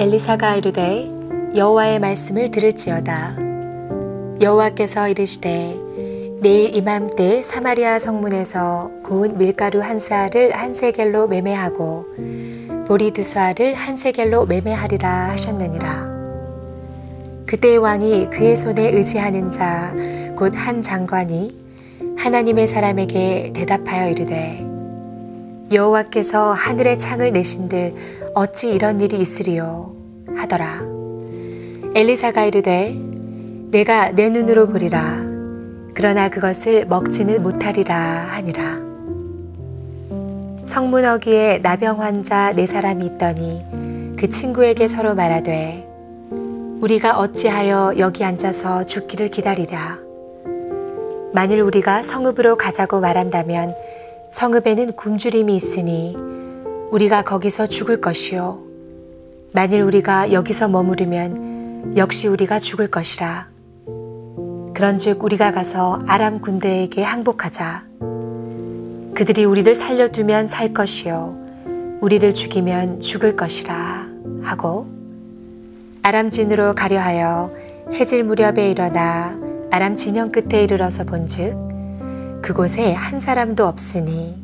엘리사가 이르되 여호와의 말씀을 들을지어다. 여호와께서 이르시되 내일 이맘때 사마리아 성문에서 고운 밀가루 한 스아를 한 세겔로 매매하고 보리 두 스아를 한 세겔로 매매하리라 하셨느니라. 그때 왕이 그의 손에 의지하는 자 곧 한 장관이 하나님의 사람에게 대답하여 이르되 여호와께서 하늘의 창을 내신들 어찌 이런 일이 있으리요 하더라. 엘리사가 이르되 내가 내 눈으로 보리라. 그러나 그것을 먹지는 못하리라 하니라. 성문 어귀에 나병 환자 4사람이 있더니 그 친구에게 서로 말하되 우리가 어찌하여 여기 앉아서 죽기를 기다리랴. 만일 우리가 성읍으로 가자고 말한다면 성읍에는 굶주림이 있으니 우리가 거기서 죽을 것이요 만일 우리가 여기서 머무르면 역시 우리가 죽을 것이라. 그런즉 우리가 가서 아람 군대에게 항복하자. 그들이 우리를 살려두면 살 것이요 우리를 죽이면 죽을 것이라 하고 아람진으로 가려 하여 해질 무렵에 일어나 아람 진영 끝에 이르러서 본즉 그곳에 한 사람도 없으니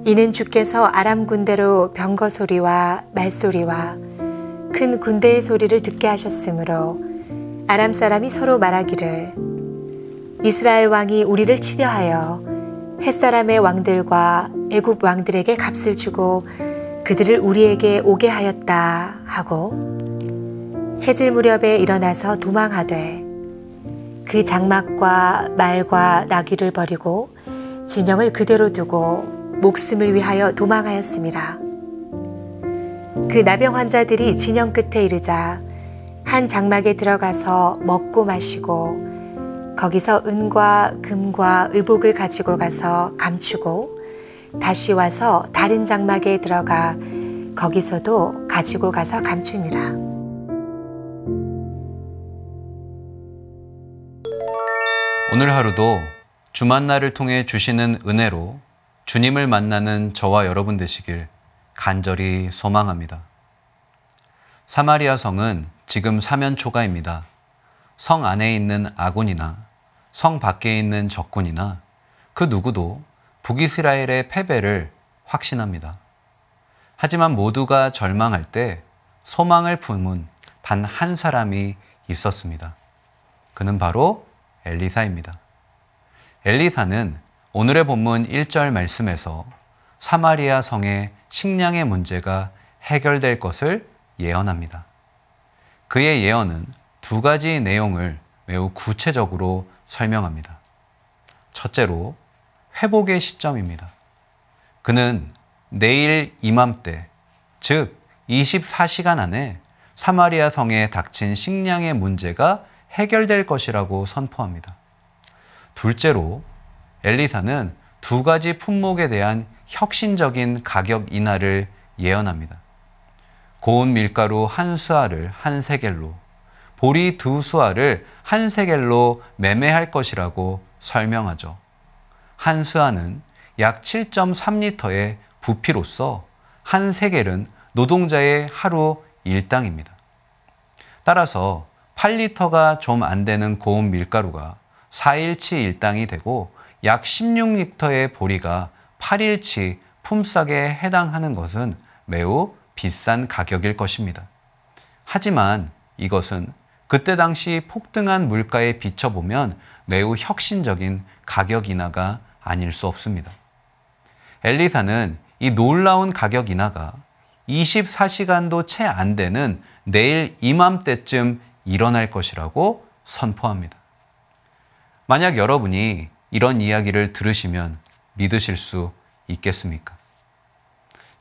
이는 주께서 아람 군대로 병거 소리와 말소리와 큰 군대의 소리를 듣게 하셨으므로 아람 사람이 서로 말하기를 이스라엘 왕이 우리를 치려하여 햇사람의 왕들과 애굽 왕들에게 값을 주고 그들을 우리에게 오게 하였다 하고 해질 무렵에 일어나서 도망하되 그 장막과 말과 나귀를 버리고 진영을 그대로 두고 목숨을 위하여 도망하였음이라. 그 나병 환자들이 진영 끝에 이르자 한 장막에 들어가서 먹고 마시고 거기서 은과 금과 의복을 가지고 가서 감추고 다시 와서 다른 장막에 들어가 거기서도 가지고 가서 감추니라. 오늘 하루도 주만나를 통해 주시는 은혜로 주님을 만나는 저와 여러분 되시길 간절히 소망합니다. 사마리아 성은 지금 사면초가입니다. 성 안에 있는 아군이나 성 밖에 있는 적군이나 그 누구도 북이스라엘의 패배를 확신합니다. 하지만 모두가 절망할 때 소망을 품은 단 한 사람이 있었습니다. 그는 바로 엘리사입니다. 엘리사는 오늘의 본문 1절 말씀에서 사마리아 성의 식량의 문제가 해결될 것을 예언합니다. 그의 예언은 2가지 내용을 매우 구체적으로 설명합니다. 첫째로 회복의 시점입니다. 그는 내일 이맘때, 즉 24시간 안에 사마리아 성에 닥친 식량의 문제가 해결될 것이라고 선포합니다. 둘째로 엘리사는 2가지 품목에 대한 혁신적인 가격 인하를 예언합니다. 고운 밀가루 한 스아를 한 세겔로, 보리 2스아를 한 세겔로 매매할 것이라고 설명하죠. 한 스아는 약 7.3리터의 부피로서 한 세겔은 노동자의 하루 일당입니다. 따라서 8리터가 좀 안 되는 고운 밀가루가 4일치 일당이 되고 약 16리터의 보리가 8일치 품삯에 해당하는 것은 매우 비싼 가격일 것입니다. 하지만 이것은 그때 당시 폭등한 물가에 비춰보면 매우 혁신적인 가격 인하가 아닐 수 없습니다. 엘리사는 이 놀라운 가격 인하가 24시간도 채 안 되는 내일 이맘때쯤 일어날 것이라고 선포합니다. 만약 여러분이 이런 이야기를 들으시면 믿으실 수 있겠습니까?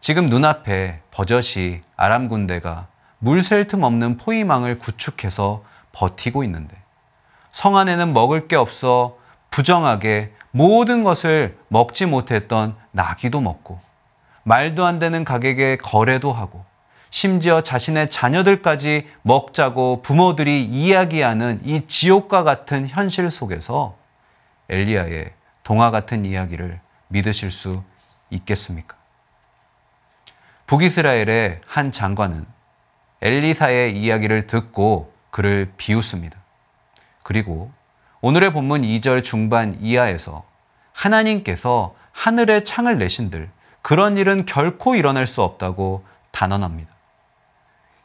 지금 눈앞에 버젓이 아람 군대가 물 셀 틈 없는 포위망을 구축해서 버티고 있는데 성 안에는 먹을 게 없어 부정하게 모든 것을 먹지 못했던 나귀도 먹고 말도 안 되는 가격에 거래도 하고 심지어 자신의 자녀들까지 먹자고 부모들이 이야기하는 이 지옥과 같은 현실 속에서 엘리야의 동화 같은 이야기를 믿으실 수 있겠습니까? 북이스라엘의 한 장관은 엘리사의 이야기를 듣고 그를 비웃습니다. 그리고 오늘의 본문 2절 중반 이하에서 하나님께서 하늘에 창을 내신들 그런 일은 결코 일어날 수 없다고 단언합니다.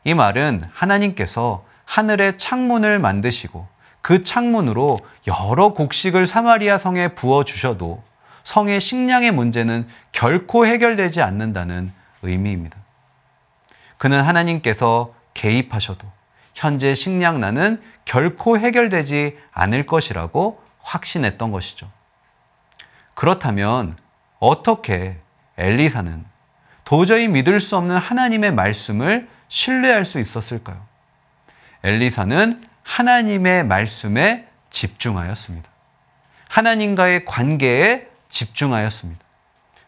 이 말은 하나님께서 하늘에 창문을 만드시고 그 창문으로 여러 곡식을 사마리아 성에 부어주셔도 성의 식량의 문제는 결코 해결되지 않는다는 의미입니다. 그는 하나님께서 개입하셔도 현재 식량난은 결코 해결되지 않을 것이라고 확신했던 것이죠. 그렇다면 어떻게 엘리사는 도저히 믿을 수 없는 하나님의 말씀을 신뢰할 수 있었을까요? 엘리사는 하나님의 말씀에 집중하였습니다. 하나님과의 관계에 집중하였습니다.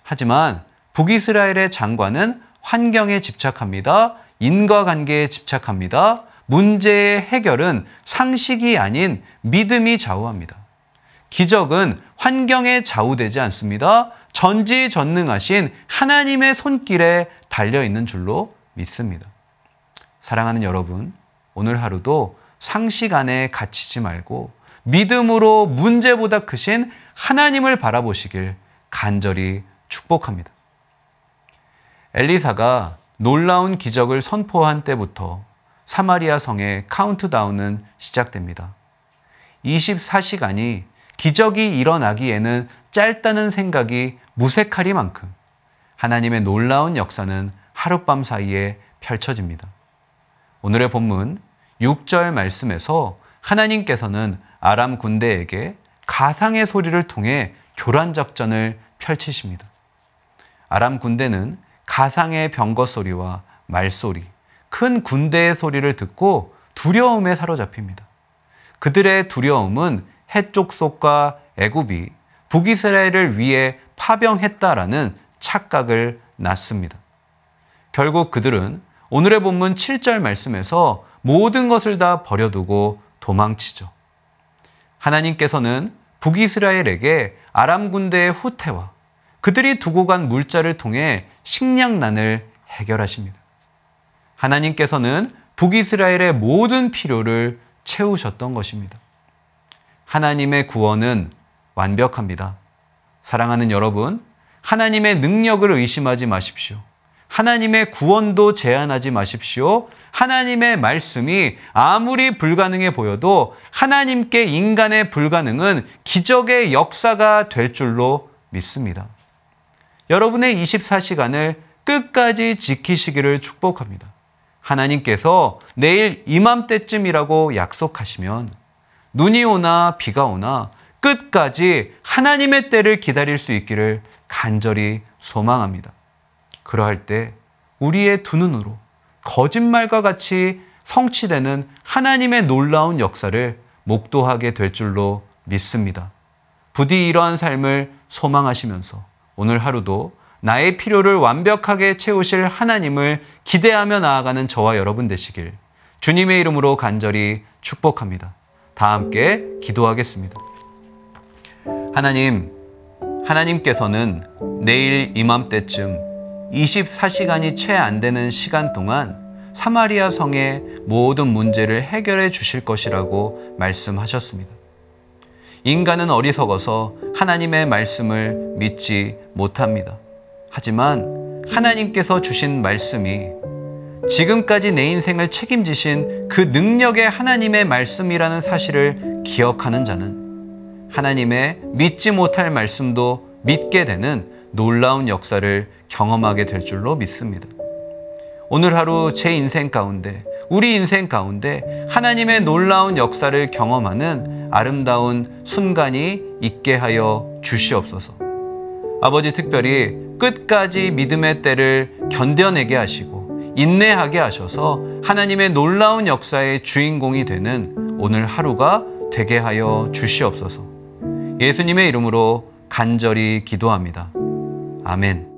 하지만 북이스라엘의 장관은 환경에 집착합니다. 인과관계에 집착합니다. 문제의 해결은 상식이 아닌 믿음이 좌우합니다. 기적은 환경에 좌우되지 않습니다. 전지전능하신 하나님의 손길에 달려있는 줄로 믿습니다. 사랑하는 여러분, 오늘 하루도 상식 안에 갇히지 말고 믿음으로 문제보다 크신 하나님을 바라보시길 간절히 축복합니다. 엘리사가 놀라운 기적을 선포한 때부터 사마리아 성의 카운트다운은 시작됩니다. 24시간이 기적이 일어나기에는 짧다는 생각이 무색하리만큼 하나님의 놀라운 역사는 하룻밤 사이에 펼쳐집니다. 오늘의 본문 6절 말씀에서 하나님께서는 아람 군대에게 가상의 소리를 통해 교란 작전을 펼치십니다. 아람 군대는 가상의 병거 소리와 말소리, 큰 군대의 소리를 듣고 두려움에 사로잡힙니다. 그들의 두려움은 해쪽 속과 애굽이 북이스라엘을 위해 파병했다라는 착각을 낳습니다. 결국 그들은 오늘의 본문 7절 말씀에서 모든 것을 다 버려두고 도망치죠. 하나님께서는 북이스라엘에게 아람 군대의 후퇴와 그들이 두고 간 물자를 통해 식량난을 해결하십니다. 하나님께서는 북이스라엘의 모든 필요를 채우셨던 것입니다. 하나님의 구원은 완벽합니다. 사랑하는 여러분, 하나님의 능력을 의심하지 마십시오. 하나님의 구원도 제한하지 마십시오. 하나님의 말씀이 아무리 불가능해 보여도 하나님께 인간의 불가능은 기적의 역사가 될 줄로 믿습니다. 여러분의 24시간을 끝까지 지키시기를 축복합니다. 하나님께서 내일 이맘때쯤이라고 약속하시면 눈이 오나 비가 오나 끝까지 하나님의 때를 기다릴 수 있기를 간절히 소망합니다. 그러할 때 우리의 두 눈으로 거짓말과 같이 성취되는 하나님의 놀라운 역사를 목도하게 될 줄로 믿습니다. 부디 이러한 삶을 소망하시면서 오늘 하루도 나의 필요를 완벽하게 채우실 하나님을 기대하며 나아가는 저와 여러분 되시길 주님의 이름으로 간절히 축복합니다. 다 함께 기도하겠습니다. 하나님께서는 내일 이맘때쯤 24시간이 채 안 되는 시간 동안 사마리아 성의 모든 문제를 해결해 주실 것이라고 말씀하셨습니다. 인간은 어리석어서 하나님의 말씀을 믿지 못합니다. 하지만 하나님께서 주신 말씀이 지금까지 내 인생을 책임지신 그 능력의 하나님의 말씀이라는 사실을 기억하는 자는 하나님의 믿지 못할 말씀도 믿게 되는 놀라운 역사를 경험하게 될 줄로 믿습니다. 오늘 하루 제 인생 가운데, 우리 인생 가운데 하나님의 놀라운 역사를 경험하는 아름다운 순간이 있게 하여 주시옵소서. 아버지, 특별히 끝까지 믿음의 때를 견뎌내게 하시고 인내하게 하셔서 하나님의 놀라운 역사의 주인공이 되는 오늘 하루가 되게 하여 주시옵소서. 예수님의 이름으로 간절히 기도합니다. 아멘.